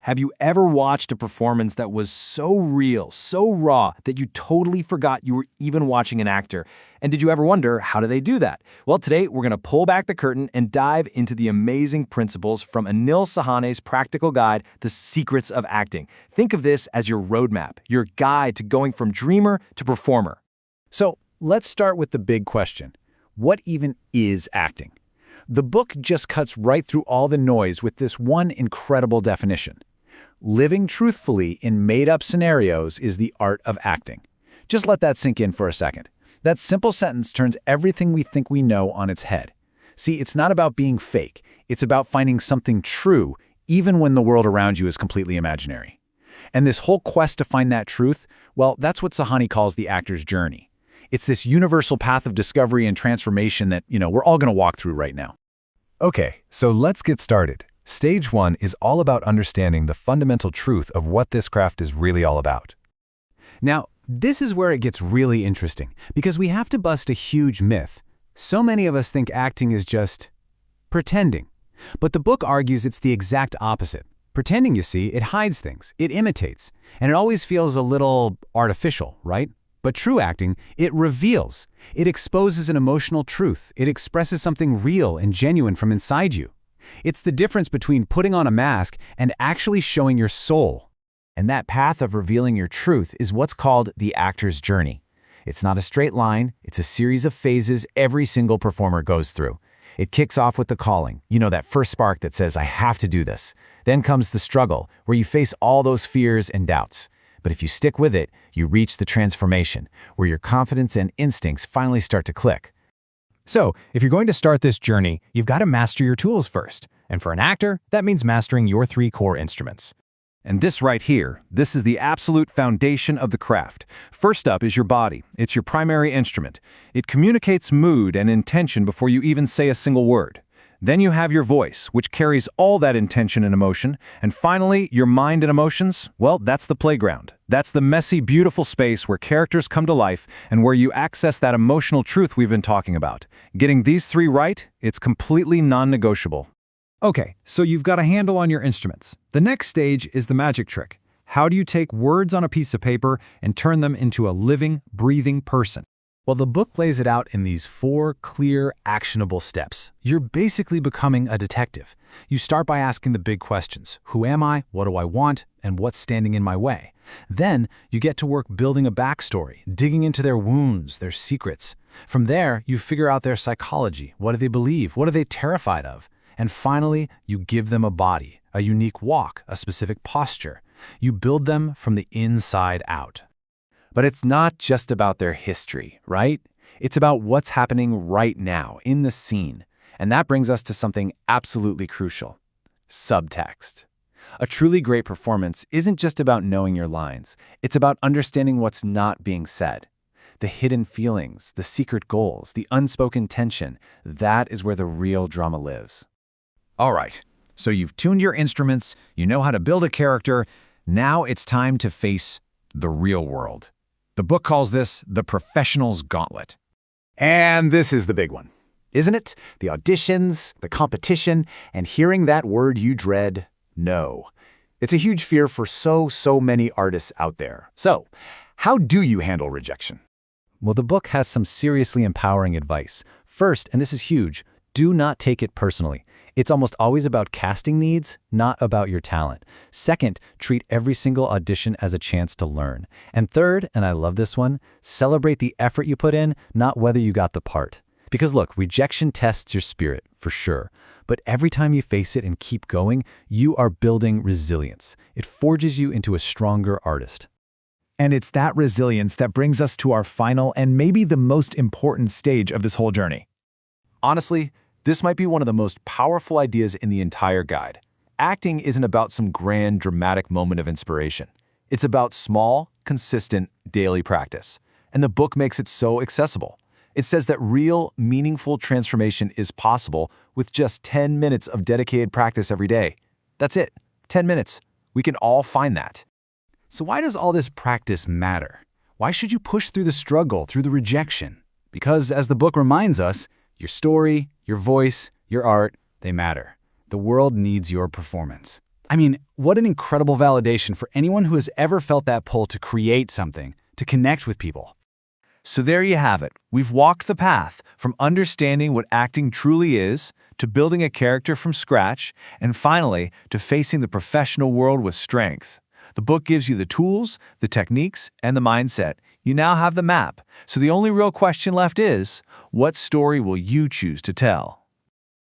Have you ever watched a performance that was so real, so raw, that you totally forgot you were even watching an actor? And did you ever wonder, how do they do that? Well, today we're going to pull back the curtain and dive into the amazing principles from Anil Sahane's practical guide, The Secrets of Acting. Think of this as your roadmap, your guide to going from dreamer to performer. So let's start with the big question. What even is acting? The book just cuts right through all the noise with this one incredible definition. Living truthfully in made-up scenarios is the art of acting. Just let that sink in for a second. That simple sentence turns everything we think we know on its head. See, it's not about being fake. It's about finding something true, even when the world around you is completely imaginary. And this whole quest to find that truth, well, that's what Sahane calls the actor's journey. It's this universal path of discovery and transformation that, we're all going to walk through right now. Okay, so let's get started. Stage 1 is all about understanding the fundamental truth of what this craft is really all about. Now, this is where it gets really interesting, because we have to bust a huge myth. So many of us think acting is just pretending. But the book argues it's the exact opposite. Pretending, you see, it hides things, it imitates, and it always feels a little artificial, right? But true acting, it reveals. It exposes an emotional truth. It expresses something real and genuine from inside you. It's the difference between putting on a mask and actually showing your soul. And that path of revealing your truth is what's called the actor's journey. It's not a straight line, it's a series of phases every single performer goes through. It kicks off with the calling, that first spark that says, I have to do this. Then comes the struggle, where you face all those fears and doubts. But if you stick with it, you reach the transformation, where your confidence and instincts finally start to click. So, if you're going to start this journey, you've got to master your tools first. And for an actor, that means mastering your 3 core instruments. And this right here, this is the absolute foundation of the craft. First up is your body. It's your primary instrument. It communicates mood and intention before you even say a single word. Then you have your voice, which carries all that intention and emotion. And finally, your mind and emotions, well, that's the playground. That's the messy, beautiful space where characters come to life and where you access that emotional truth we've been talking about. Getting these 3 right, it's completely non-negotiable. Okay, so you've got a handle on your instruments. The next stage is the magic trick. How do you take words on a piece of paper and turn them into a living, breathing person? Well, the book lays it out in these 4 clear, actionable steps. You're basically becoming a detective. You start by asking the big questions. Who am I? What do I want? And what's standing in my way? Then you get to work building a backstory, digging into their wounds, their secrets. From there, you figure out their psychology. What do they believe? What are they terrified of? And finally, you give them a body, a unique walk, a specific posture. You build them from the inside out. But it's not just about their history, right? It's about what's happening right now in the scene. And that brings us to something absolutely crucial: subtext. A truly great performance isn't just about knowing your lines. It's about understanding what's not being said. The hidden feelings, the secret goals, the unspoken tension, that is where the real drama lives. All right, so you've tuned your instruments, you know how to build a character. Now it's time to face the real world. The book calls this the professional's gauntlet. And this is the big one, isn't it? The auditions, the competition, and hearing that word you dread, no. It's a huge fear for so many artists out there. So, how do you handle rejection? Well, the book has some seriously empowering advice. First, and this is huge, do not take it personally. It's almost always about casting needs, not about your talent. Second, treat every single audition as a chance to learn. And third, and I love this one, celebrate the effort you put in, not whether you got the part. Because look, rejection tests your spirit, for sure. But every time you face it and keep going, you are building resilience. It forges you into a stronger artist. And it's that resilience that brings us to our final and maybe the most important stage of this whole journey. Honestly, this might be one of the most powerful ideas in the entire guide. Acting isn't about some grand, dramatic moment of inspiration. It's about small, consistent, daily practice. And the book makes it so accessible. It says that real, meaningful transformation is possible with just 10 minutes of dedicated practice every day. That's it, 10 minutes. We can all find that. So why does all this practice matter? Why should you push through the struggle, through the rejection? Because, as the book reminds us, your story, your voice, your art, they matter. The world needs your performance. I mean, what an incredible validation for anyone who has ever felt that pull to create something, to connect with people. So there you have it. We've walked the path from understanding what acting truly is, to building a character from scratch, and finally, to facing the professional world with strength. The book gives you the tools, the techniques, and the mindset. You now have the map. So the only real question left is, what story will you choose to tell?